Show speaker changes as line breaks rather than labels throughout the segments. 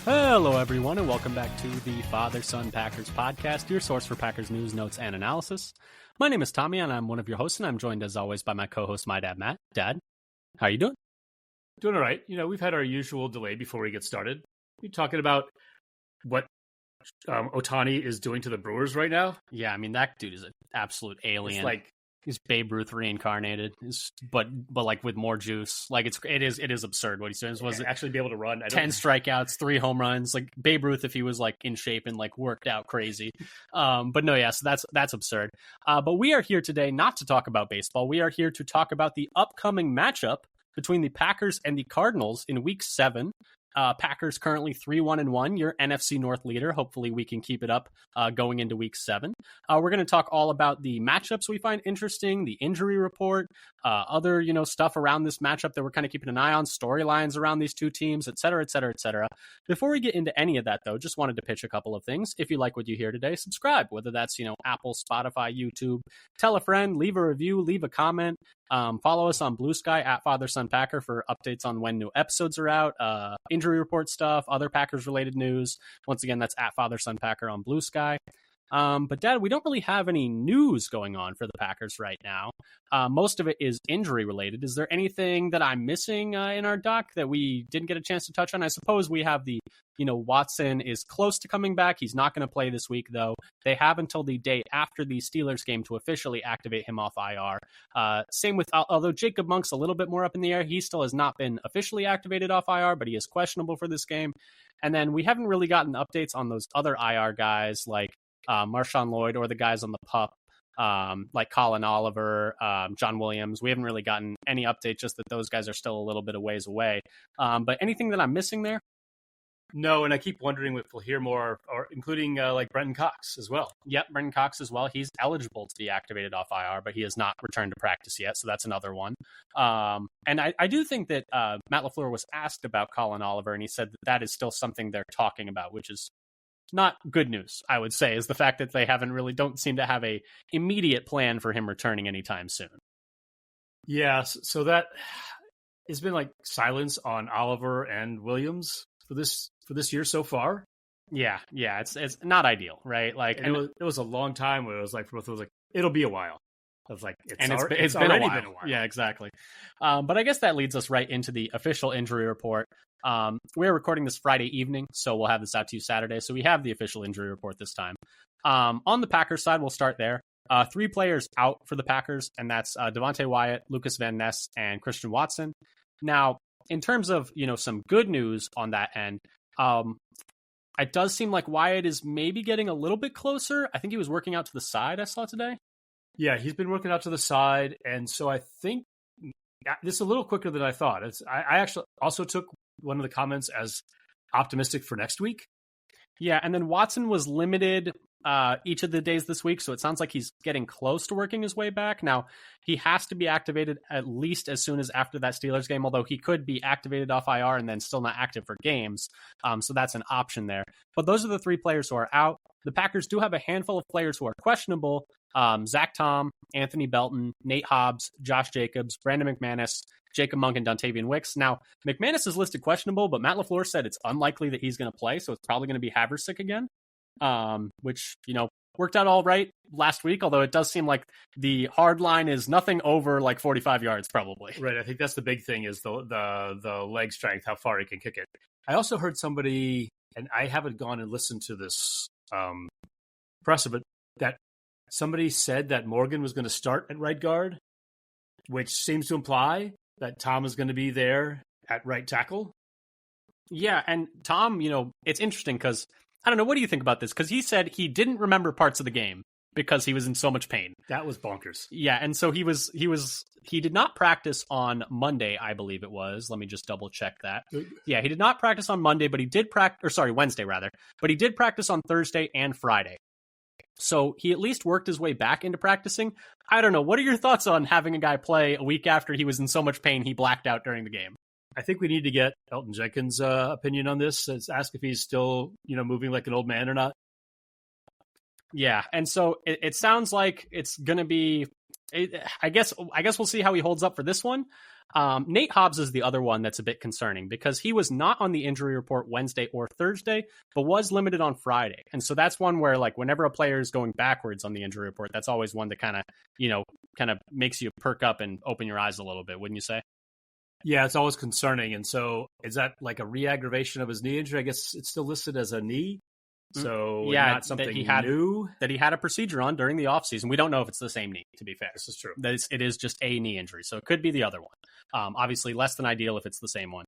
Hello, everyone, and welcome back to the Father-Son Packers podcast, your source for Packers news, notes, and analysis. My name is Tommy, and I'm one of your hosts, and I'm joined, as always, by my co-host, my dad, Matt. Dad, how you doing?
Doing all right. You know, we've had our usual delay before we get started. We're talking about what Ohtani is doing to the Brewers right now.
Yeah, I mean, that dude is an absolute alien.
It's like
he's Babe Ruth reincarnated, but like with more juice. Like it is absurd what he's doing. Was it
actually be able to run?
10 strikeouts, 3 home runs, like Babe Ruth if he was like in shape and like worked out crazy. But no, yeah, so that's absurd. But we are here today not to talk about baseball. We are here to talk about the upcoming matchup between the Packers and the Cardinals in Week 7. Packers currently 3-1-1, your NFC North leader. Hopefully we can keep it up going into Week 7. We're going to talk all about the matchups we find interesting, the injury report, other stuff around this matchup that we're kind of keeping an eye on, storylines around these two teams, et cetera, et cetera, et cetera. Before we get into any of that, though, just wanted to pitch a couple of things. If you like what you hear today, subscribe, whether that's Apple, Spotify, YouTube. Tell a friend, leave a review, leave a comment. Follow us on Blue Sky at Father-Son Packer for updates on when new episodes are out, injury report stuff, other Packers related news. Once again, that's at Father-Son Packer on Blue Sky. But Dad, we don't really have any news going on for the Packers right now. Most of it is injury related. Is there anything that I'm missing in our doc that we didn't get a chance to touch on? I suppose we have the, Watson is close to coming back. He's not going to play this week, though. They have until the day after the Steelers game to officially activate him off IR. Same with, although Jacob Monk's a little bit more up in the air, he still has not been officially activated off IR, but he is questionable for this game. And then we haven't really gotten updates on those other IR guys like Marshawn Lloyd or the guys on the PUP, like Colin Oliver, John Williams. We haven't really gotten any update, just that those guys are still a little bit of ways away. But anything that I'm missing there?
No, and I keep wondering if we'll hear more, or including like Brenton Cox as well.
Yep, Brenton Cox as well. He's eligible to be activated off IR, but he has not returned to practice yet, so that's another one. And I do think that Matt LaFleur was asked about Colin Oliver, and he said that is still something they're talking about, which is not good news, I would say, is the fact that they don't seem to have a immediate plan for him returning anytime soon.
Yeah, so that has been like silence on Oliver and Williams for this year so far.
Yeah, it's not ideal, right? Like,
and it was a long time where it was like, for both, it was like, it'll be a while. I was like,
it's been a while. Yeah, exactly. But I guess that leads us right into the official injury report. We're recording this Friday evening, so we'll have this out to you Saturday. So we have the official injury report this time. On the Packers side, we'll start there. 3 players out for the Packers, and that's Devontae Wyatt, Lucas Van Ness, and Christian Watson. Now, in terms of some good news on that end, it does seem like Wyatt is maybe getting a little bit closer. I think he was working out to the side, I saw today.
Yeah, he's been working out to the side, and so I think this is a little quicker than I thought. I actually also took one of the comments as optimistic for next week.
Yeah, and then Watson was limited each of the days this week, so it sounds like he's getting close to working his way back. Now, he has to be activated at least as soon as after that Steelers game, although he could be activated off IR and then still not active for games, so that's an option there. But those are the 3 players who are out. The Packers do have a handful of players who are questionable. Zach Tom, Anthony Belton, Nate Hobbs, Josh Jacobs, Brandon McManus, Jacob Monk, and Dontavian Wicks. Now, McManus is listed questionable, but Matt LaFleur said it's unlikely that he's going to play, so it's probably going to be Haversick again, which, worked out all right last week, although it does seem like the hard line is nothing over like 45 yards probably.
Right, I think that's the big thing is the leg strength, how far he can kick it. I also heard somebody, and I haven't gone and listened to this presser, but that somebody said that Morgan was going to start at right guard, which seems to imply that Tom is going to be there at right tackle.
Yeah, and Tom, it's interesting because, I don't know, what do you think about this? Because he said he didn't remember parts of the game because he was in so much pain.
That was bonkers.
Yeah, and so he did not practice on Monday, I believe it was. Let me just double check that. Yeah, he did not practice on Monday, but he did Wednesday rather. But he did practice on Thursday and Friday. So he at least worked his way back into practicing. I don't know. What are your thoughts on having a guy play a week after he was in so much pain he blacked out during the game?
I think we need to get Elton Jenkins' opinion on this. Ask if he's still, moving like an old man or not.
Yeah, and so it sounds like it's going to be I guess we'll see how he holds up for this one. Nate Hobbs is the other one that's a bit concerning because he was not on the injury report Wednesday or Thursday, but was limited on Friday. And so that's one where, like, whenever a player is going backwards on the injury report, that's always one that kind of makes you perk up and open your eyes a little bit, wouldn't you say?
Yeah, it's always concerning. And so is that like a re-aggravation of his knee injury? I guess it's still listed as a knee. So
yeah,
not something
new that he had a procedure on during the offseason. We don't know if it's the same knee, to be fair.
This is true.
It is just a knee injury, so it could be the other one. Obviously, less than ideal if it's the same one.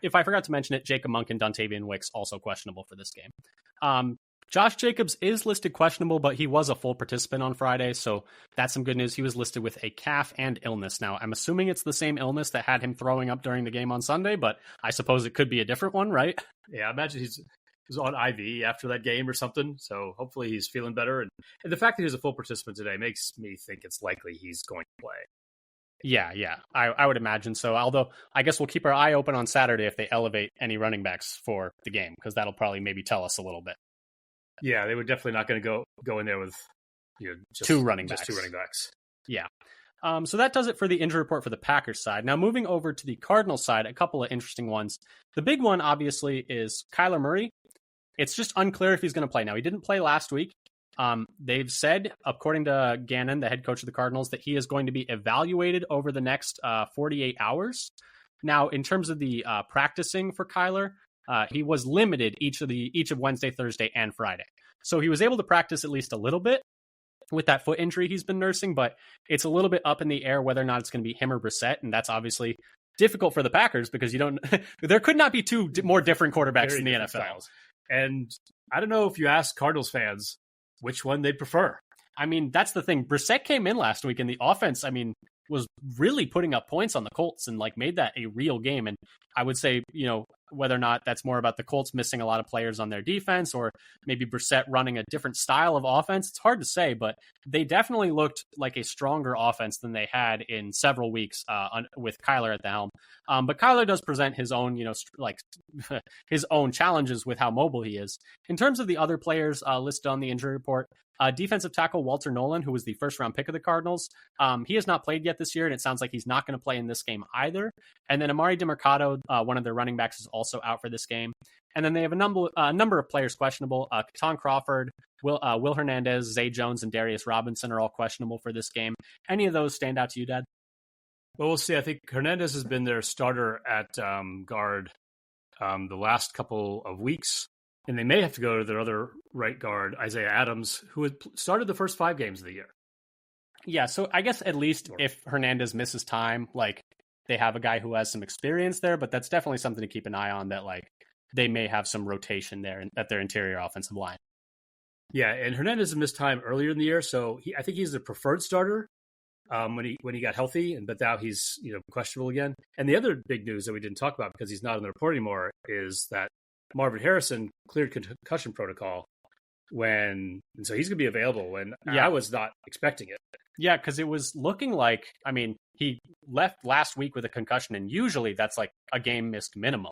If I forgot to mention it, Jacob Monk and Dontavian Wicks also questionable for this game. Josh Jacobs is listed questionable, but he was a full participant on Friday, so that's some good news. He was listed with a calf and illness. Now, I'm assuming it's the same illness that had him throwing up during the game on Sunday, but I suppose it could be a different one, right?
Yeah, I imagine he was on IV after that game or something, so hopefully he's feeling better. And the fact that he's a full participant today makes me think it's likely he's going to play.
Yeah, I would imagine so. Although I guess we'll keep our eye open on Saturday if they elevate any running backs for the game, because that'll probably maybe tell us a little bit.
Yeah, they were definitely not going to go in there with just
two running backs. Yeah. So that does it for the injury report for the Packers side. Now moving over to the Cardinals side, a couple of interesting ones. The big one, obviously, is Kyler Murray. It's just unclear if he's going to play. Now, he didn't play last week. They've said, according to Gannon, the head coach of the Cardinals, that he is going to be evaluated over the next 48 hours. Now, in terms of the practicing for Kyler, he was limited each of Wednesday, Thursday, and Friday. So he was able to practice at least a little bit with that foot injury he's been nursing, but it's a little bit up in the air whether or not it's going to be him or Brissett, and that's obviously difficult for the Packers because there could not be two more different quarterbacks in the NFL.
Styles. And I don't know if you ask Cardinals fans which one they'd prefer.
I mean, that's the thing. Brissett came in last week, and the offense, was really putting up points on the Colts and made that a real game. And I would say, whether or not that's more about the Colts missing a lot of players on their defense or maybe Brissett running a different style of offense, it's hard to say, but they definitely looked like a stronger offense than they had in several weeks with Kyler at the helm. But Kyler does present his own, his own challenges with how mobile he is. In terms of the other players listed on the injury report, defensive tackle Walter Nolan, who was the first-round pick of the Cardinals, he has not played yet this year, and it sounds like he's not going to play in this game either. And then Amari DiMercato, one of their running backs, is also out for this game. And then they have a number of players questionable. Katon Crawford, Will Hernandez, Zay Jones, and Darius Robinson are all questionable for this game. Any of those stand out to you, Dad?
Well, we'll see. I think Hernandez has been their starter at guard the last couple of weeks. And they may have to go to their other right guard, Isaiah Adams, who had started the first 5 games of the year.
Yeah, so I guess at least if Hernandez misses time, they have a guy who has some experience there, but that's definitely something to keep an eye on, that they may have some rotation there at their interior offensive line.
Yeah, and Hernandez had missed time earlier in the year, so I think he's the preferred starter when he got healthy, but now he's questionable again. And the other big news that we didn't talk about because he's not in the report anymore is that Marvin Harrison cleared concussion protocol and so he's going to be available. And I was not expecting it.
Yeah, because it was looking like, he left last week with a concussion, and usually that's a game missed minimum.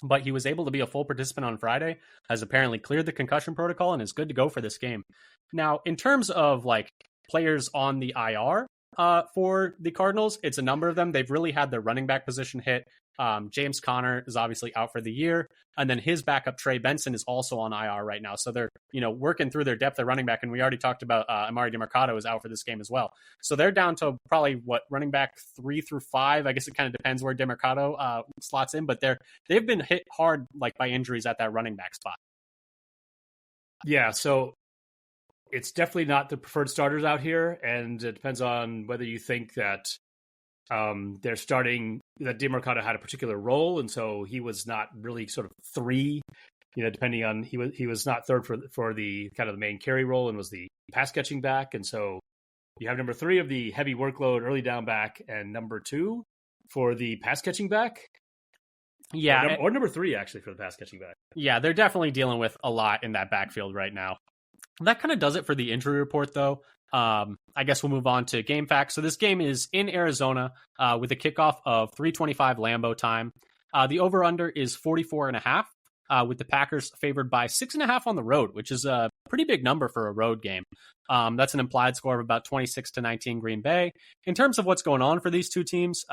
But he was able to be a full participant on Friday, has apparently cleared the concussion protocol, and is good to go for this game. Now, in terms of players on the IR for the Cardinals, it's a number of them. They've really had their running back position hit. James Conner is obviously out for the year. And then his backup, Trey Benson, is also on IR right now. So they're, working through their depth at running back. And we already talked about Amari DiMercato is out for this game as well. So they're down to probably running back 3 through 5. I guess it kind of depends where DiMercato slots in, but they've been hit hard by injuries at that running back spot.
Yeah. So it's definitely not the preferred starters out here. And it depends on whether you think that they're starting that DiMercato had a particular role, and so he was not really sort of 3. Depending on he was not third for the kind of the main carry role and was the pass catching back, and so you have number 3 of the heavy workload early down back, and number 2 for the pass catching back.
Yeah,
or number 3 actually for the pass catching back.
Yeah, they're definitely dealing with a lot in that backfield right now. That kind of does it for the injury report, though. I guess we'll move on to game facts. So this game is in Arizona with a kickoff of 3:25 Lambeau time. The over-under is 44.5, with the Packers favored by 6.5 on the road, which is a pretty big number for a road game. That's an implied score of about 26-19 Green Bay. In terms of what's going on for these two teams,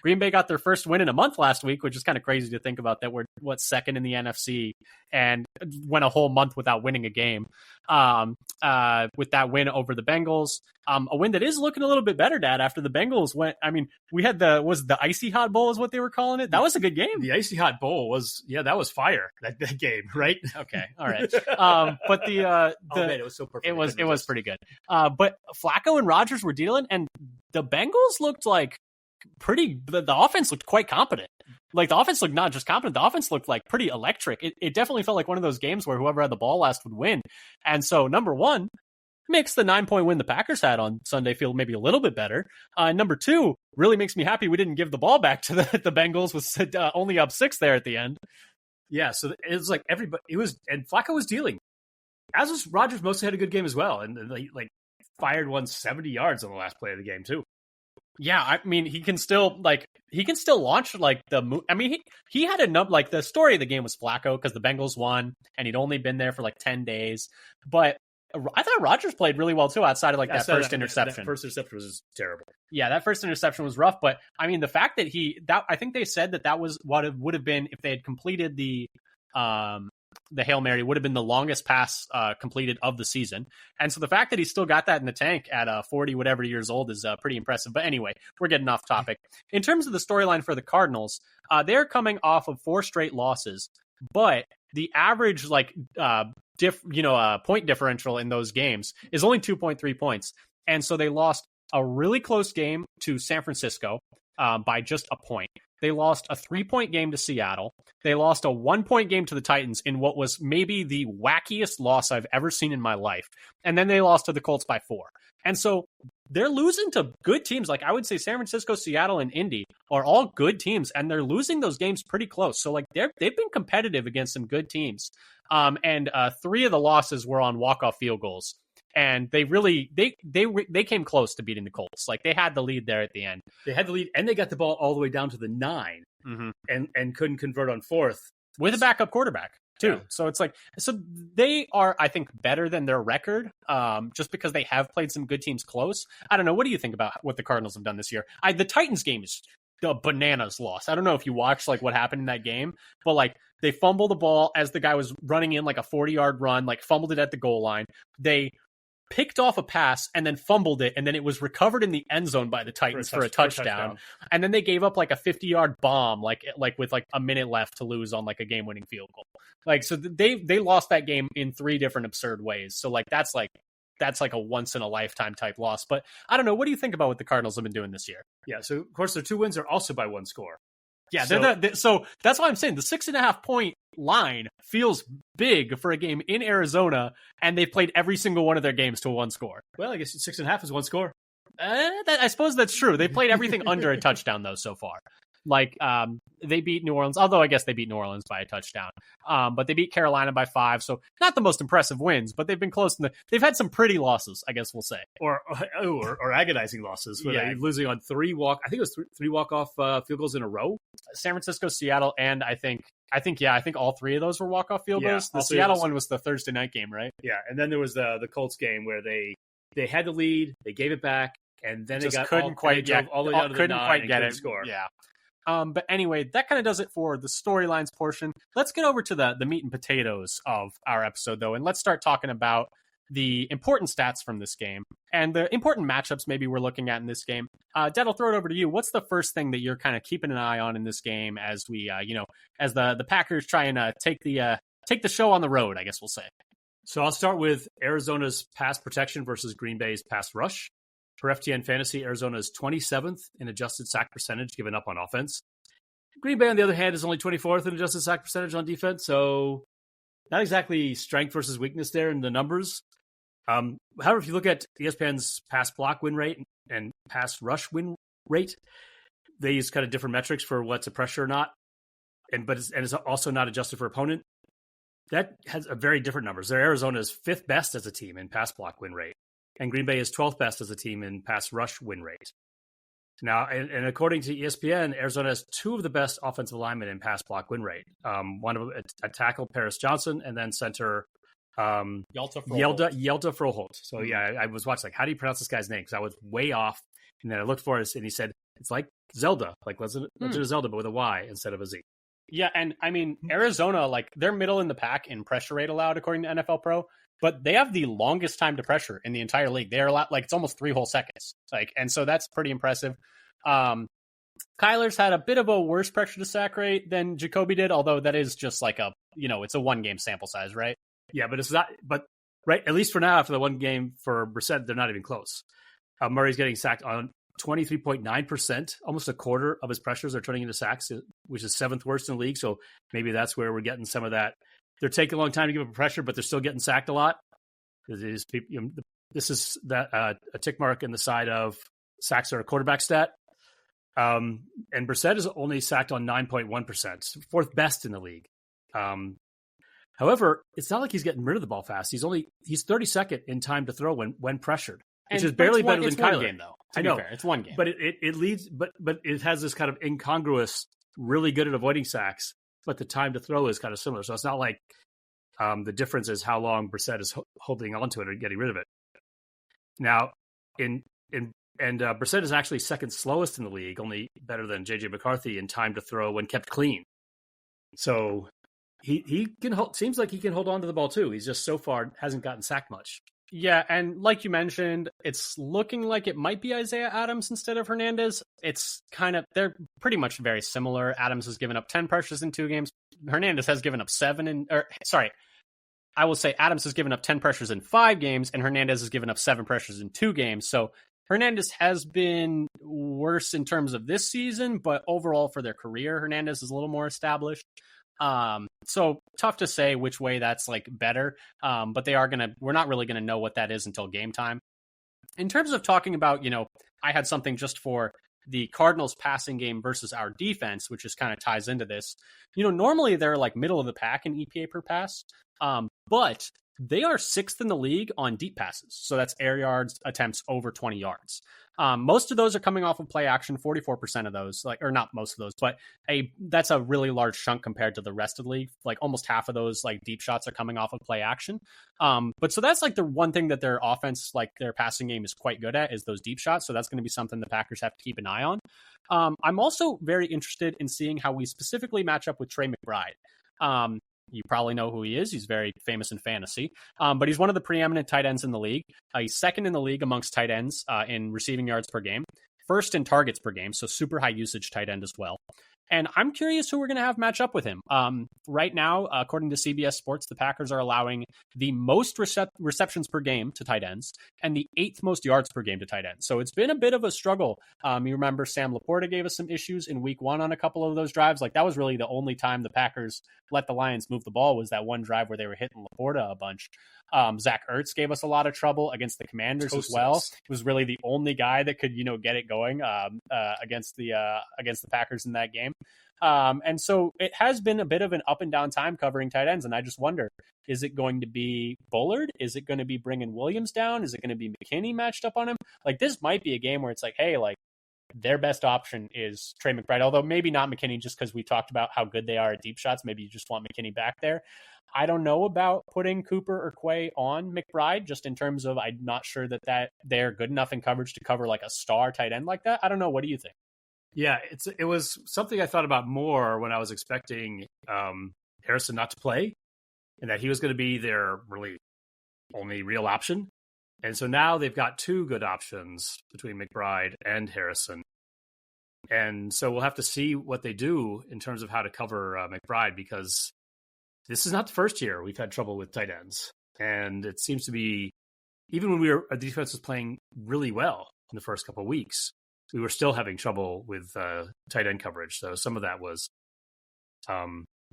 Green Bay got their first win in a month last week, which is kind of crazy to think about that we're second in the NFC and went a whole month without winning a game. With that win over the Bengals, a win that is looking a little bit better, Dad, after the Bengals went. I mean, we had the Icy Hot Bowl is what they were calling it. That was a good game.
The Icy Hot Bowl that was fire, that game, right?
Okay. All right. But man,
it was so perfect.
It was pretty good. But Flacco and Rodgers were dealing, and the Bengals looked like the offense looked quite competent. Like, the offense looked not just competent, the offense looked like pretty electric. It definitely felt like one of those games where whoever had the ball last would win. And so, number one, makes the 9-point win the Packers had on Sunday feel maybe a little bit better. Number two, really makes me happy we didn't give the ball back to the Bengals, was only up 6 there at the end.
Yeah, so it was like everybody, and Flacco was dealing. As was Rodgers, mostly had a good game as well, and like fired 170 yards on the last play of the game too.
Yeah, I mean, he can still launch like I mean, he had like the story of the game was Flacco because the Bengals won and he'd only been there for like 10 days. But I thought Rodgers played really well too, outside of like that first interception.
That first interception was terrible.
Yeah, that first interception was rough. But I mean, the fact that I think they said that was what it would have been if they had completed the Hail Mary, would have been the longest pass completed of the season. And so the fact that he still got that in the tank at 40 whatever years old is pretty impressive. But anyway, we're getting off topic. In terms of the storyline for the Cardinals, they're coming off of 4 straight losses, but the average point differential in those games is only 2.3 points. And so they lost a really close game to San Francisco by just a point. They lost a 3-point game to Seattle. They lost a 1-point game to the Titans in what was maybe the wackiest loss I've ever seen in my life. And then they lost to the Colts by 4. And so they're losing to good teams. Like, I would say San Francisco, Seattle, and Indy are all good teams, and they're losing those games pretty close. So like they've been competitive against some good teams. And 3 of the losses were on walk-off field goals. And they really they came close to beating the Colts. Like, they had the lead there at the end.
They had the lead, and they got the ball all the way down to the 9, and couldn't convert on 4th
with a backup quarterback too. Yeah. So it's like, they are, I think, better than their record, just because they have played some good teams close. I don't know. What do you think about what the Cardinals have done this year? The Titans game is the bananas loss. I don't know if you watched like what happened in that game, but like they fumbled the ball as the guy was running in like a 40-yard run, like fumbled it at the goal line. They picked off a pass and then fumbled it, and then it was recovered in the end zone by the Titans for a touchdown. And then they gave up like a 50-yard bomb, like with like a minute left to lose on like a game-winning field goal. Like, so they lost that game in 3 different absurd ways. So like that's like a once in a lifetime type loss. But I don't know. What do you think about what the Cardinals have been doing this year?
Yeah. So of course their 2 wins are also by 1 score.
Yeah. So that's why I'm saying the 6.5 point line feels big for a game in Arizona, and they've played every single one of their games to 1 score.
Well, I guess 6.5 is 1 score.
I suppose that's true. They played everything under a touchdown though so far. Like, they beat New Orleans, although I guess they beat New Orleans by a touchdown. But they beat Carolina by 5, so not the most impressive wins, but they've been close. They've had some pretty losses, I guess we'll say,
or agonizing losses. Where they're losing on 3 3 walk-off field goals in a row.
San Francisco, Seattle, and I think all 3 of those were walk-off field goals. The Seattle one was the Thursday night game, right?
Yeah, and then there was the Colts game where they had the lead, they gave it back, and then
couldn't quite get it.
Score.
Yeah. But anyway, that kind of does it for the storylines portion. Let's get over to the meat and potatoes of our episode, though, and let's start talking about the important stats from this game and the important matchups maybe we're looking at in this game. Dad, I'll throw it over to you. What's the first thing that you're kind of keeping an eye on in this game as we, as the Packers try and take the show on the road, I guess we'll say.
So I'll start with Arizona's pass protection versus Green Bay's pass rush. For FTN Fantasy, Arizona is 27th in adjusted sack percentage given up on offense. Green Bay, on the other hand, is only 24th in adjusted sack percentage on defense, so not exactly strength versus weakness there in the numbers. However, if you look at ESPN's pass block win rate and pass rush win rate, they use kind of different metrics for what's a pressure or not, but it's also not adjusted for opponent. That has a very different numbers. Arizona's 5th best as a team in pass block win rate, and Green Bay is 12th best as a team in pass rush win rate. Now, and according to ESPN, Arizona has 2 of the best offensive linemen in pass block win rate. One of them, a tackle, Paris Johnson, and then center Yelda Froholt. So yeah, I was watching like, how do you pronounce this guy's name? Because I was way off, and then I looked for it, and he said it's like Zelda, like Legend of Zelda, but with a Y instead of a Z.
Yeah, and I mean Arizona, like they're middle in the pack in pressure rate allowed according to NFL Pro, but they have the longest time to pressure in the entire league. They're like it's almost 3 whole seconds. Like, and so that's pretty impressive. Kyler's had a bit of a worse pressure to sack rate than Jacoby did, although that is just like it's a 1-game sample size, right?
Yeah, but it's not. But right, at least for now, after the 1 game for Brissett, they're not even close. Murray's getting sacked on 23.9%, almost a quarter of his pressures are turning into sacks, which is 7th worst in the league. So maybe that's where we're getting some of that. They're taking a long time to give up pressure, but they're still getting sacked a lot. This is that a tick mark in the side of sacks are a quarterback stat. And Brissett is only sacked on 9.1%, 4th best in the league. However, it's not like he's getting rid of the ball fast. He's 32nd in time to throw when pressured, which is barely better than Kyler.
1 game, though.
I know,
fair. It's 1 game,
but it leads. But it has this kind of incongruous, really good at avoiding sacks, but the time to throw is kind of similar. So it's not like the difference is how long Brissett is holding onto it or getting rid of it. Now, Brissett is actually 2nd slowest in the league, only better than J.J. McCarthy in time to throw when kept clean. So he can seems like he can hold on to the ball too. He's just so far hasn't gotten sacked much.
Yeah, and like you mentioned, it's looking like it might be Isaiah Adams instead of Hernandez. It's they're pretty much very similar. Adams has given up 10 pressures in 2 games. Hernandez has given up 7 I will say Adams has given up 10 pressures in 5 games, and Hernandez has given up 7 pressures in 2 games. So Hernandez has been worse in terms of this season, but overall for their career, Hernandez is a little more established. So tough to say which way that's like better. But we're not really gonna know what that is until game time. In terms of talking about, I had something just for the Cardinals passing game versus our defense, which just kind of ties into this. Normally they're like middle of the pack in EPA per pass. But they are 6th in the league on deep passes. So that's air yards attempts over 20 yards. Most of those are coming off of play action, 44% of those, or not most of those, but that's a really large chunk compared to the rest of the league. Like almost half of those like deep shots are coming off of play action. But so that's like the one thing that their offense, like their passing game is quite good at, is those deep shots. So that's going to be something the Packers have to keep an eye on. I'm also very interested in seeing how we specifically match up with Trey McBride. You probably know who he is. He's very famous in fantasy, but he's one of the preeminent tight ends in the league. He's 2nd in the league amongst tight ends in receiving yards per game, 1st in targets per game, so super high usage tight end as well. And I'm curious who we're going to have match up with him. Right now, according to CBS Sports, the Packers are allowing the most receptions per game to tight ends and the 8th most yards per game to tight ends. So it's been a bit of a struggle. You remember Sam Laporta gave us some issues in week 1 on a couple of those drives. Like that was really the only time the Packers let the Lions move the ball, was that one drive where they were hitting Laporta a bunch. Zach Ertz gave us a lot of trouble against the Commanders as well. He was really the only guy that could, get it going against the Packers in that game. And so it has been a bit of an up and down time covering tight ends. And I just wonder, is it going to be Bullard? Is it going to be bringing Williams down? Is it going to be McKinney matched up on him? Like this might be a game where it's like, hey, like their best option is Trey McBride, although maybe not McKinney, just because we talked about how good they are at deep shots. Maybe you just want McKinney back there. I don't know about putting Cooper or Quay on McBride, just in terms of I'm not sure that they're good enough in coverage to cover like a star tight end like that. I don't know. What do you think?
Yeah, it was something I thought about more when I was expecting Harrison not to play, and that he was going to be their really only real option. And so now they've got 2 good options between McBride and Harrison. And so we'll have to see what they do in terms of how to cover McBride, because this is not the first year we've had trouble with tight ends. And it seems to be, even when our defense was playing really well in the first couple of weeks, we were still having trouble with tight end coverage. So some of that was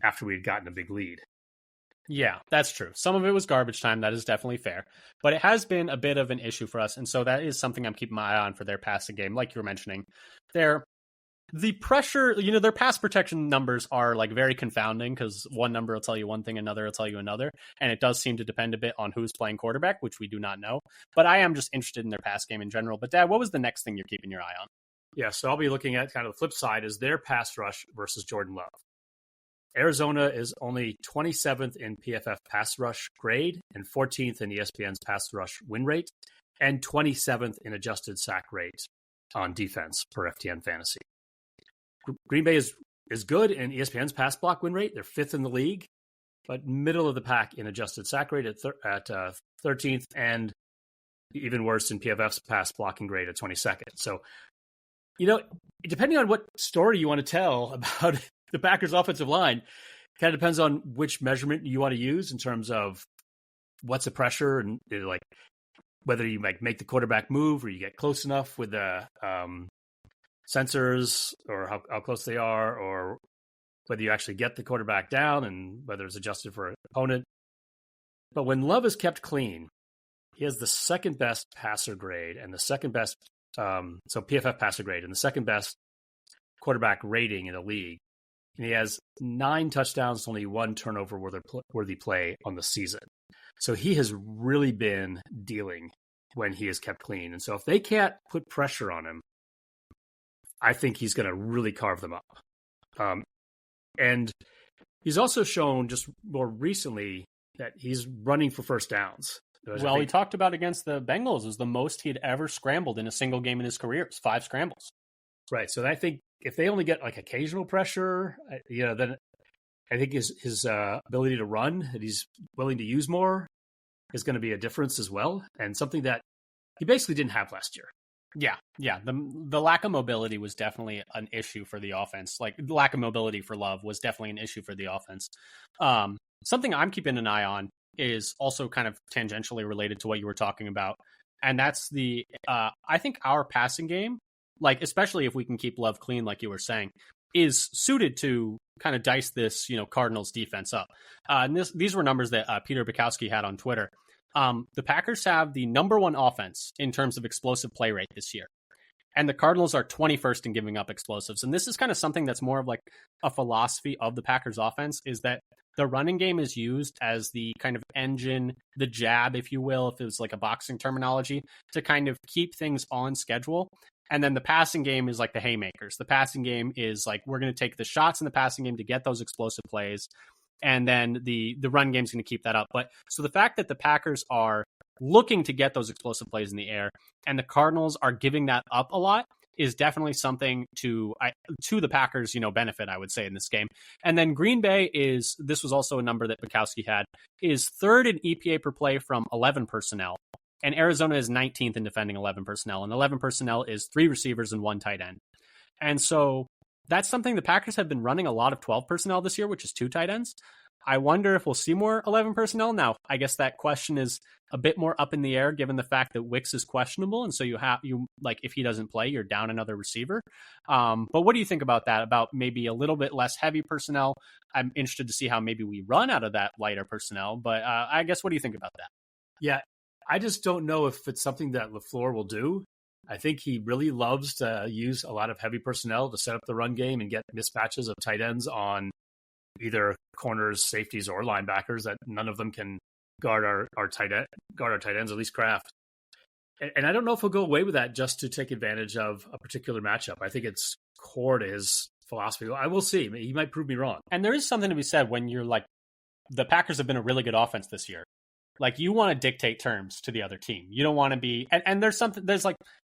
after we had gotten a big lead.
Yeah, that's true. Some of it was garbage time. That is definitely fair. But it has been a bit of an issue for us. And so that is something I'm keeping my eye on for their passing game. Like you were mentioning, the pressure, their pass protection numbers are like very confounding, because one number will tell you one thing, another will tell you another. And it does seem to depend a bit on who's playing quarterback, which we do not know. But I am just interested in their pass game in general. But Dad, what was the next thing you're keeping your eye on?
Yeah, so I'll be looking at kind of the flip side is their pass rush versus Jordan Love. Arizona is only 27th in PFF pass rush grade and 14th in ESPN's pass rush win rate and 27th in adjusted sack rate on defense per FTN Fantasy. Green Bay is good in ESPN's pass block win rate. They're 5th in the league, but middle of the pack in adjusted sack rate at 13th, and even worse in PFF's pass blocking grade at 22nd. So, depending on what story you want to tell about the Packers' offensive line, kind of depends on which measurement you want to use in terms of what's the pressure and like whether you make the quarterback move or you get close enough with the sensors or how close they are, or whether you actually get the quarterback down and whether it's adjusted for an opponent. But when Love is kept clean, he has the second best passer grade and the second best, so PFF passer grade and the second best quarterback rating in the league. And he has 9 touchdowns, only 1 turnover worthy play on the season. So he has really been dealing when he is kept clean. And so if they can't put pressure on him, I think he's going to really carve them up. And he's also shown just more recently that he's running for first downs.
Well, he talked about against the Bengals is the most he'd ever scrambled in a single game in his career. It's 5 scrambles.
Right. So I think if they only get like occasional pressure, then I think his ability to run, that he's willing to use more, is going to be a difference as well, and something that he basically didn't have last year.
Yeah. The lack of mobility was definitely an issue for the offense. Like the lack of mobility for Love was definitely an issue for the offense. Something I'm keeping an eye on is also kind of tangentially related to what you were talking about, and that's I think our passing game, like especially if we can keep Love clean, like you were saying, is suited to kind of dice this, Cardinals defense up. And these were numbers that Peter Bukowski had on Twitter. The Packers have the number 1 offense in terms of explosive play rate this year. And the Cardinals are 21st in giving up explosives. And this is kind of something that's more of like a philosophy of the Packers offense, is that the running game is used as the kind of engine, the jab, if you will, if it was like a boxing terminology, to kind of keep things on schedule. And then the passing game is like the haymakers. The passing game is like, we're going to take the shots in the passing game to get those explosive plays. And then the run game is going to keep that up. But so the fact that the Packers are looking to get those explosive plays in the air and the Cardinals are giving that up a lot is definitely something to the Packers, benefit, I would say, in this game. And then Green Bay this was also a number that Bukowski had, is 3rd in EPA per play from 11 personnel. And Arizona is 19th in defending 11 personnel. And 11 personnel is 3 receivers and 1 tight end. And so that's something the Packers have been running a lot of 12 personnel this year, which is 2 tight ends. I wonder if we'll see more 11 personnel. Now, I guess that question is a bit more up in the air given the fact that Wicks is questionable. And so if he doesn't play, you're down another receiver. But what do you think about that? About maybe a little bit less heavy personnel? I'm interested to see how maybe we run out of that lighter personnel. But I guess, what do you think about that?
Yeah, I just don't know if it's something that LaFleur will do. I think he really loves to use a lot of heavy personnel to set up the run game and get mismatches of tight ends on either corners, safeties, or linebackers that none of them can guard our tight ends, at least Kraft. And I don't know if he'll go away with that just to take advantage of a particular matchup. I think it's core to his philosophy. I will see. He might prove me wrong.
And there is something to be said when you're like, the Packers have been a really good offense this year. Like, you want to dictate terms to the other team. You don't want to be, and there's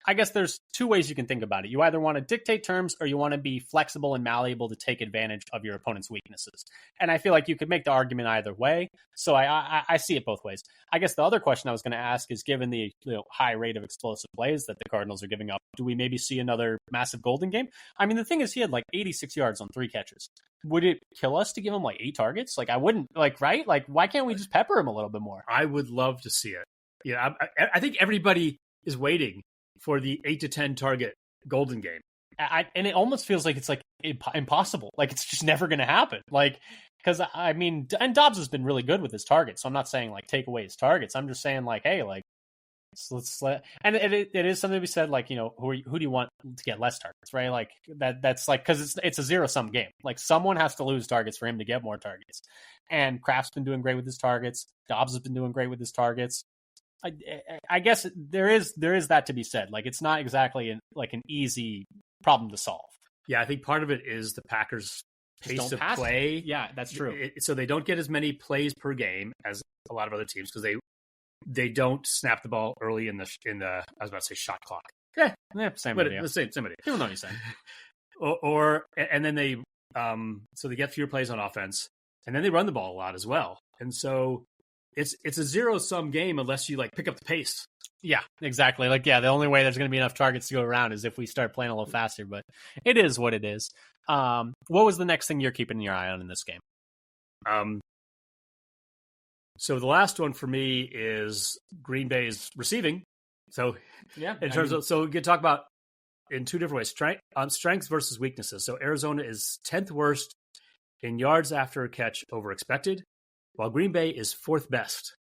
I guess there's 2 ways you can think about it. You either want to dictate terms or you want to be flexible and malleable to take advantage of your opponent's weaknesses. And I feel like you could make the argument either way. So I see it both ways. I guess the other question I was going to ask is, given the high rate of explosive plays that the Cardinals are giving up, do we maybe see another massive Golden game? I mean, the thing is, he had like 86 yards on 3 catches. Would it kill us to give him like 8 targets? Like, I wouldn't, right? Like, why can't we just pepper him a little bit more?
I would love to see it. Yeah, I think everybody is waiting for the 8 to 10 target Golden game.
And it almost feels like it's like impossible. Like, it's just never going to happen. Like, because I mean, and Dobbs has been really good with his targets. So I'm not saying like take away his targets. I'm just saying like, hey, like, let's let, and it is something to be said. Like, who do you want to get less targets, right? Like that's like, because it's a 0-sum game. Like, someone has to lose targets for him to get more targets. And Kraft's been doing great with his targets. Dobbs has been doing great with his targets. I guess there is that to be said. Like, it's not exactly an easy problem to solve.
Yeah, I think part of it is the Packers pace of play.
Yeah, that's true.
So they don't get as many plays per game as a lot of other teams because they don't snap the ball early in the I was about to say shot clock.
Yeah, same idea.
The same idea.
People know what you're saying.
And then they so they get fewer plays on offense, and then they run the ball a lot as well. And so it's a zero-sum game unless you like pick up the pace.
Yeah, exactly. Like, yeah, the only way there's going to be enough targets to go around is if we start playing a little faster, but it is what it is. What was the next thing you're keeping your eye on in this game?
So the last one for me is Green Bay's receiving. So
yeah,
so we could talk about in two different ways, strengths versus weaknesses. So Arizona is 10th worst in yards after a catch over expected, while Green Bay is 4th best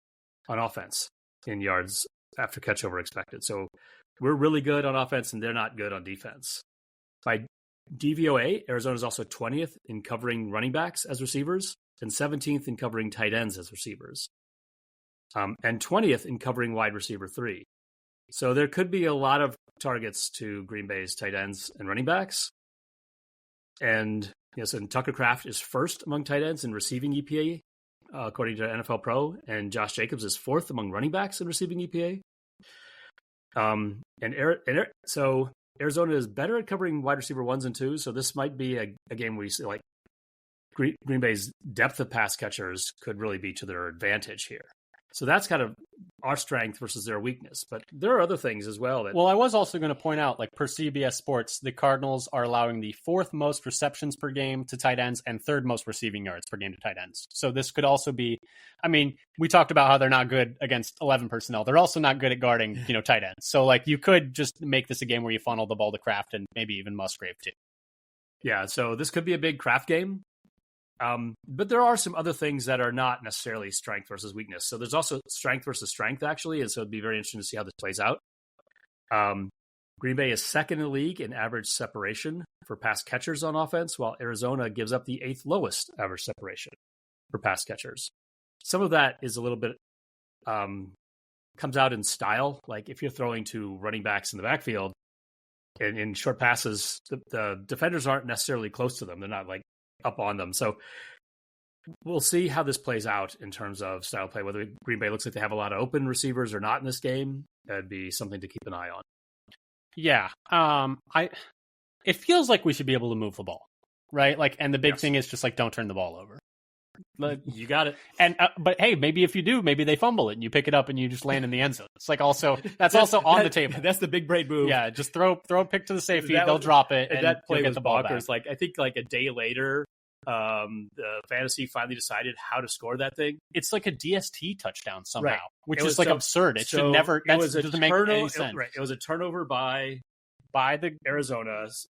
on offense in yards after catch over expected. So we're really good on offense, and they're not good on defense. By DVOA, Arizona is also 20th in covering running backs as receivers and 17th in covering tight ends as receivers, and 20th in covering wide receiver 3. So there could be a lot of targets to Green Bay's tight ends and running backs. And yes, and Tucker Kraft is first among tight ends in receiving EPA, according to NFL Pro, and Josh Jacobs is 4th among running backs in receiving EPA. So Arizona is better at covering wide receiver 1s and 2s. So this might be a game where you see like Green Bay's depth of pass catchers could really be to their advantage here. So that's kind of our strength versus their weakness. But there are other things as well.
Well, I was also going to point out, like per CBS Sports, the Cardinals are allowing the 4th most receptions per game to tight ends and 3rd most receiving yards per game to tight ends. So this could also be, I mean, we talked about how they're not good against 11 personnel. They're also not good at guarding, tight ends. So like you could just make this a game where you funnel the ball to Kraft and maybe even Musgrave too.
Yeah, so this could be a big Kraft game. But there are some other things that are not necessarily strength versus weakness. So there's also strength versus strength, actually. And so it'd be very interesting to see how this plays out. Green Bay is 2nd in the league in average separation for pass catchers on offense, while Arizona gives up the 8th lowest average separation for pass catchers. Some of that is a little bit, comes out in style. Like if you're throwing to running backs in the backfield and in short passes, the defenders aren't necessarily close to them. They're not like up on them. So we'll see how this plays out in terms of style play, whether Green Bay looks like they have a lot of open receivers or not in this game. That'd be something to keep an eye on.
Yeah. It feels like we should be able to move the ball, right? Like, and the big thing is just like, don't turn the ball over.
Like, you got it.
And, but hey, maybe if you do, maybe they fumble it and you pick it up and you just land in the end zone. It's like also, that's also on the table.
That's the big brain move.
Yeah. Just throw a pick to the safety. They'll drop it. And
that play
get the ball back.
Like, I think like a day later, the fantasy finally decided how to score that thing.
It's like a DST touchdown somehow,
right.
which is like absurd. It should never. That doesn't make any sense.
It was a turnover by the Arizona's.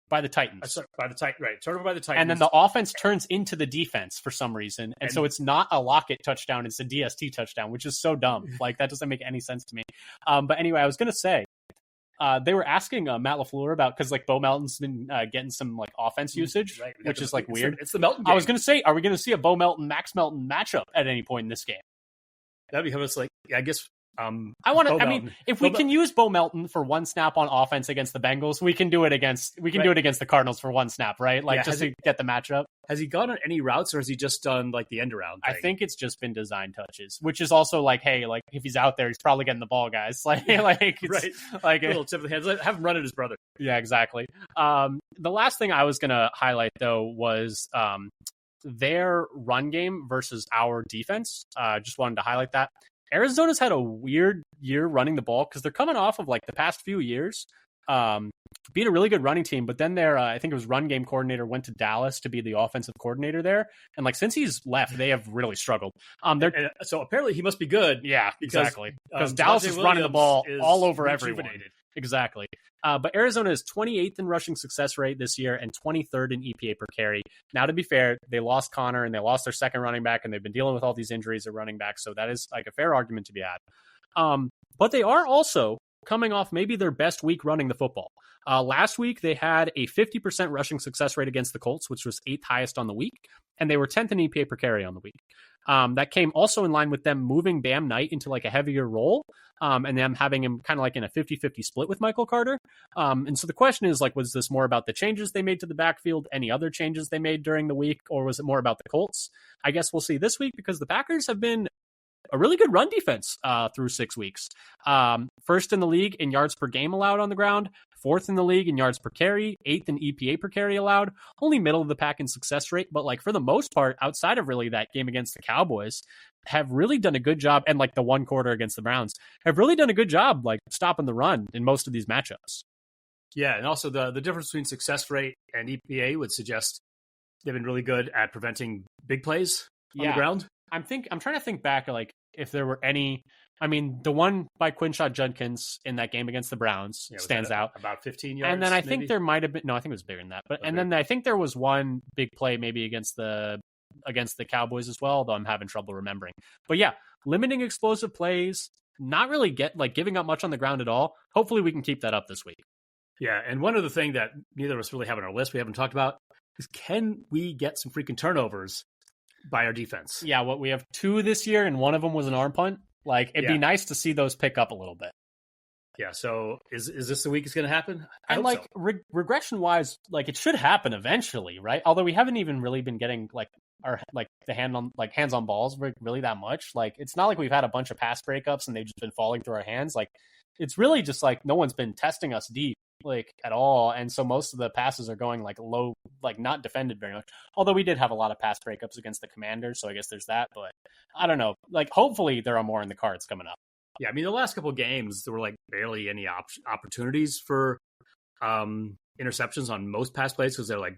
By the Titans.
Turnover by the Titans.
And then the offense turns into the defense for some reason. And so it's not a Lockett touchdown, it's a DST touchdown, which is so dumb. Like, that doesn't make any sense to me. But anyway, I was going to say, they were asking Matt LaFleur about, because like Bo Melton's been getting some like offense usage, right, which is like weird.
It's the Melton game.
I was going to say, are we going to see a Bo Melton, Max Melton matchup at any point in this game?
That'd be almost like, I guess.
If we can use Bo Melton for one snap on offense against the Bengals, we can do it against the Cardinals for one snap, right? Like just to get the matchup.
Has he gone on any routes, or has he just done like the end around thing?
I think it's just been design touches, which is also like, hey, like if he's out there, he's probably getting the ball, guys. Like a
little tip of the hands. Have him run at his brother.
Yeah, exactly. The last thing I was gonna highlight though was their run game versus our defense. Just wanted to highlight that. Arizona's had a weird year running the ball because they're coming off of like the past few years being a really good running team, but then their I think it was run game coordinator went to Dallas to be the offensive coordinator there, and like since he's left, they have really struggled.
So apparently he must be good.
Yeah, exactly. Because Dallas is running the ball all over everyone. Exactly. But Arizona is 28th in rushing success rate this year and 23rd in EPA per carry. Now, to be fair, they lost Connor and they lost their second running back, and they've been dealing with all these injuries at running back. So that is like a fair argument to be had. But they are also coming off maybe their best week running the football. Last week, they had a 50% rushing success rate against the Colts, which was 8th highest on the week, and they were 10th in EPA per carry on the week. That came also in line with them moving Bam Knight into like a heavier role, and them having him kind of like in a 50-50 split with Michael Carter. And so the question is, like, was this more about the changes they made to the backfield, any other changes they made during the week, or was it more about the Colts? I guess we'll see this week, because the Packers have been a really good run defense through 6 weeks. First in the league in yards per game allowed on the ground, 4th in the league in yards per carry, 8th in EPA per carry allowed, only middle of the pack in success rate. But like for the most part, outside of really that game against the Cowboys, have really done a good job, and like the one quarter against the Browns, have really done a good job like stopping the run in most of these matchups.
Yeah, and also the difference between success rate and EPA would suggest they've been really good at preventing big plays on the ground.
I'm trying to think back, like if there were any. I mean, the one by Quinshot Judkins in that game against the Browns stands out.
About 15 yards.
And then I think there might have been, no, I think it was bigger than that. But then I think there was one big play maybe against the Cowboys as well, though I'm having trouble remembering. But yeah, limiting explosive plays, not really giving up much on the ground at all. Hopefully we can keep that up this week.
Yeah, and one other thing that neither of us really have on our list, we haven't talked about, is can we get some freaking turnovers by our defense?
Yeah, we have 2 this year, and one of them was an arm punt. Like, it'd be nice to see those pick up a little bit.
Yeah, so is this the week it's going to happen?
And like regression-wise, like it should happen eventually, right? Although we haven't even really been getting like our like the hands on balls really that much. Like it's not like we've had a bunch of pass breakups and they've just been falling through our hands. Like it's really just like no one's been testing us deep like at all, and so most of the passes are going like low, like not defended very much. Although we did have a lot of pass breakups against the Commanders, so I guess there's that. But I don't know. Like hopefully there are more in the cards coming up.
Yeah, I mean the last couple of games there were like barely any opportunities for interceptions on most pass plays because they're like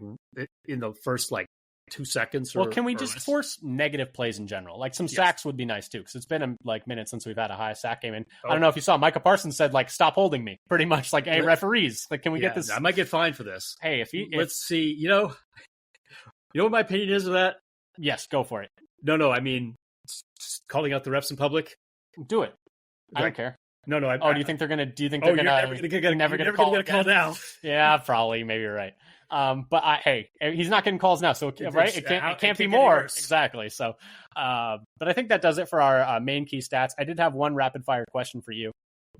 in the first like 2 seconds.
Well, can we just force negative plays in general? Like some sacks would be nice too, because it's been like minutes since we've had a high sack game. And I don't know if you saw, Micah Parsons said like, "Stop holding me," pretty much. Like, hey, referees, like, can we get this?
I might get fined for this.
Hey,
let's see. You know what my opinion is of that?
Yes, go for it.
No, I mean, calling out the refs in public.
Do it. I don't care.
No.
Do you think they're gonna? Do you think they're gonna?
Never gonna get a call now.
Yeah, probably. Maybe you're right. But hey, he's not getting calls now, so right? It can't be more. Exactly. So, but I think that does it for our main key stats. I did have one rapid fire question for you.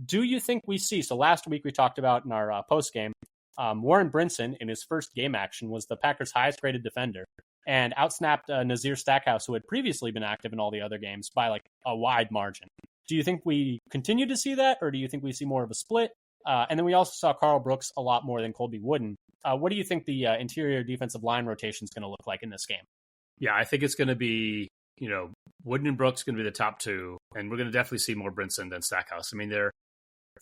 Do you think we see? So last week we talked about in our post game, Warren Brinson in his first game action was the Packers' highest graded defender and outsnapped Nazir Stackhouse, who had previously been active in all the other games by like a wide margin. Do you think we continue to see that, or do you think we see more of a split? And then we also saw Carl Brooks a lot more than Colby Wooden. What do you think the interior defensive line rotation is going to look like in this game?
Yeah, I think it's going to be, Wooden and Brooks going to be the top 2, and we're going to definitely see more Brinson than Stackhouse. I mean, their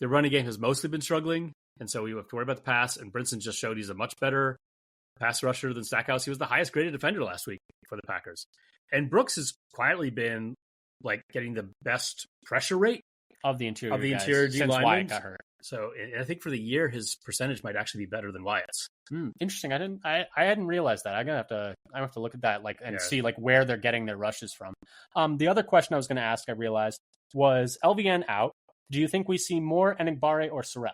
running game has mostly been struggling, and so we have to worry about the pass, and Brinson just showed he's a much better pass rusher than Stackhouse. He was the highest graded defender last week for the Packers. And Brooks has quietly been like getting the best pressure rate
of the interior
D
since
linemen.
Wyatt got hurt.
So I think for the year, his percentage might actually be better than Wyatt's.
Interesting. I hadn't realized that. I'm gonna have to look at that see like where they're getting their rushes from. The other question I was going to ask, I realized, was LVN out. Do you think we see more Enigbare or Sorrell?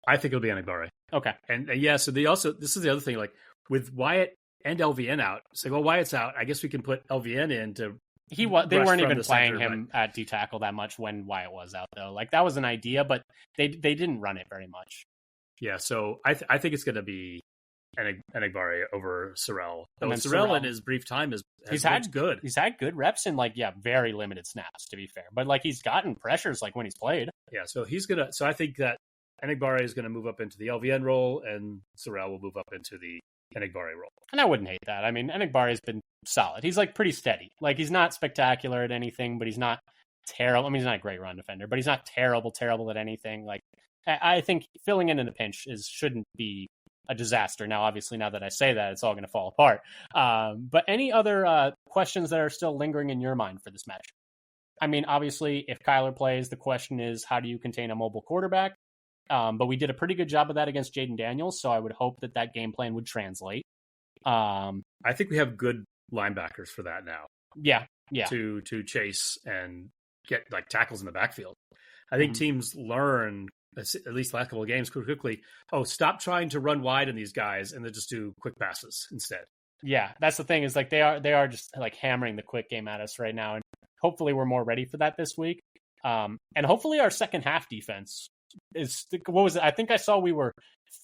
I think it'll be Enigbare.
Okay.
And so this is the other thing, like with Wyatt and LVN out, it's like, well, Wyatt's out. I guess we can put LVN in to.
They weren't even playing him at D tackle that much when Wyatt was out, though. Like that was an idea, but they didn't run it very much.
Yeah, so I think it's going to be Enigbare over Sorrell. Though Sorrell in his brief time has had good.
He's had good reps in very limited snaps, to be fair. But he's gotten pressures when he's played.
Yeah, so I think that Enigbare is going to move up into the LVN role, and Sorrell will move up into the Enigbare role.
And I wouldn't hate that. I mean, Enigbare has been solid. He's pretty steady. He's not spectacular at anything, but he's not terrible. I mean, he's not a great run defender, but he's not terrible at anything. I think filling in a pinch shouldn't be a disaster. Now, obviously, now that I say that, it's all going to fall apart. But any other questions that are still lingering in your mind for this match? I mean, obviously, if Kyler plays, the question is, how do you contain a mobile quarterback? But we did a pretty good job of that against Jaden Daniels, so I would hope that game plan would translate.
I think we have good linebackers for that now.
Yeah.
To chase and get tackles in the backfield. I think teams learn, at least the last couple of games, quickly. Oh, stop trying to run wide on these guys, and then just do quick passes instead.
Yeah, that's the thing is like they are just like hammering the quick game at us right now, and hopefully we're more ready for that this week. And hopefully our second half defense is, what was it? I think I saw we were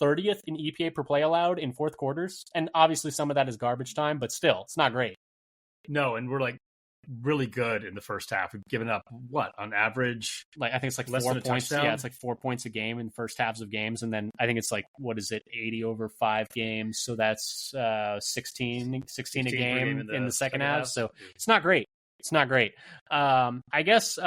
30th in EPA per play allowed in fourth quarters, and obviously some of that is garbage time, but still, it's not great.
No, and we're like really good in the first half. We've given up what on average?
Like I think it's like
less
4
than a
points.
touchdown?
Yeah, it's like 4 points a game in first halves of games, and then I think it's like, what is it, 80 over 5 games? So that's 16 a game in the second half. So it's not great. It's not great. I guess.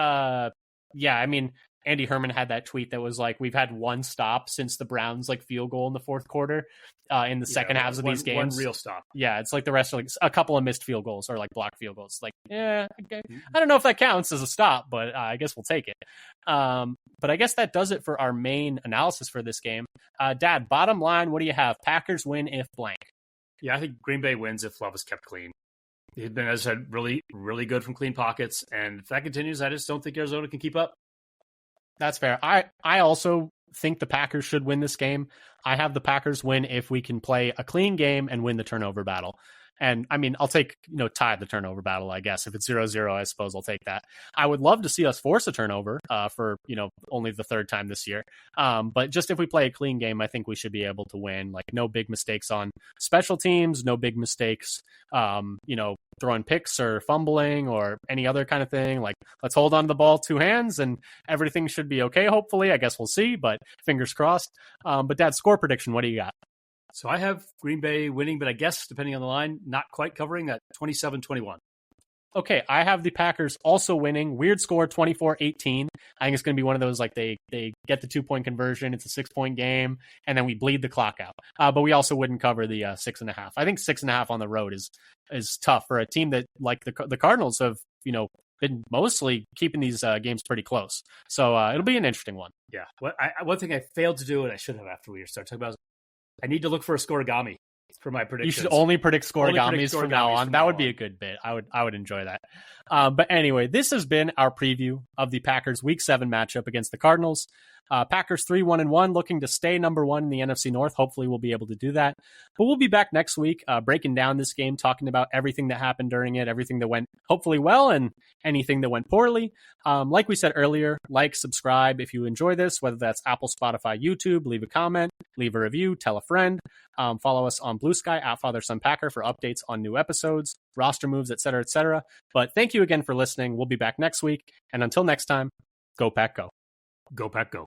Yeah, I mean, Andy Herman had that tweet that was like, we've had one stop since the Browns like field goal in the fourth quarter in the second halves of these games.
One real stop.
Yeah, it's like the rest are like a couple of missed field goals or like blocked field goals. Like, yeah, okay. I don't know if that counts as a stop, but I guess we'll take it. But I guess that does it for our main analysis for this game. Dad, bottom line, what do you have? Packers win if blank.
Yeah, I think Green Bay wins if Love is kept clean. He's been, as I said, really, really good from clean pockets. And if that continues, I just don't think Arizona can keep up.
That's fair. I also think the Packers should win this game. I have the Packers win if we can play a clean game and win the turnover battle. And I mean, I'll take, tie the turnover battle, I guess. If it's 0-0, I suppose I'll take that. I would love to see us force a turnover for, only the third time this year. But just if we play a clean game, I think we should be able to win. Like no big mistakes on special teams, no big mistakes, throwing picks or fumbling or any other kind of thing. Like let's hold on to the ball 2 hands and everything should be okay. Hopefully, I guess we'll see, but fingers crossed. But Dad, score prediction, what do you got?
So I have Green Bay winning, but I guess, depending on the line, not quite covering at 27-21.
Okay, I have the Packers also winning. Weird score, 24-18. I think it's going to be one of those, like, they get the 2-point conversion, it's a 6-point game, and then we bleed the clock out. But we also wouldn't cover the 6.5. I think 6.5 on the road is tough for a team that, like the Cardinals have, been mostly keeping these games pretty close. So it'll be an interesting one.
Yeah. One thing I failed to do, and I should have after we start talking about, I need to look for a scoregami for my predictions.
You should only predict scorigamis from now on. That would be a good bit. I would enjoy that. But anyway, this has been our preview of the Packers Week 7 matchup against the Cardinals. Packers 3-1-1, looking to stay number 1 in the NFC North. Hopefully we'll be able to do that. But we'll be back next week breaking down this game, talking about everything that happened during it, everything that went hopefully well and anything that went poorly. Like we said earlier, like, subscribe if you enjoy this, whether that's Apple, Spotify, YouTube. Leave a comment, leave a review, tell a friend. Follow us on Blue Sky at Father Son Packer for updates on new episodes, roster moves, etc., etc. But thank you again for listening. We'll be back next week. And until next time, go Pack, go.
Go Pack, go.